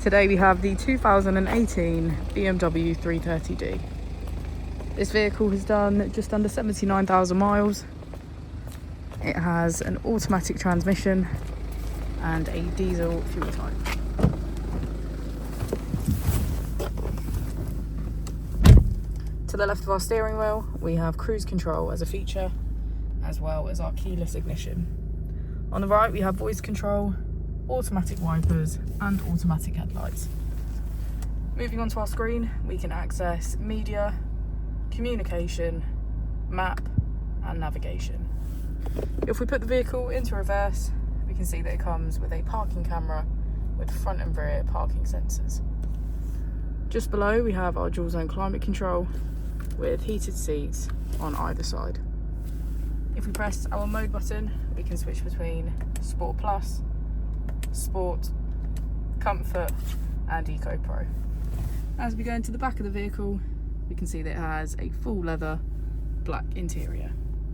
Today we have the 2018 BMW 330d. This vehicle has done just under 79,000 miles. It has an automatic transmission and a diesel fuel type. To the left of our steering wheel, we have cruise control as a feature, as well as our keyless ignition. On the right, we have voice control, automatic wipers and automatic headlights. Moving on to our screen, we can access media, communication, map and navigation. If we put the vehicle into reverse, we can see that it comes with a parking camera with front and rear parking sensors. Just below, we have our dual zone climate control with heated seats on either side. If we press our mode button, we can switch between Sport Plus, Sport, Comfort and Eco Pro. As we go into the back of the vehicle, we can see that it has a full leather black interior.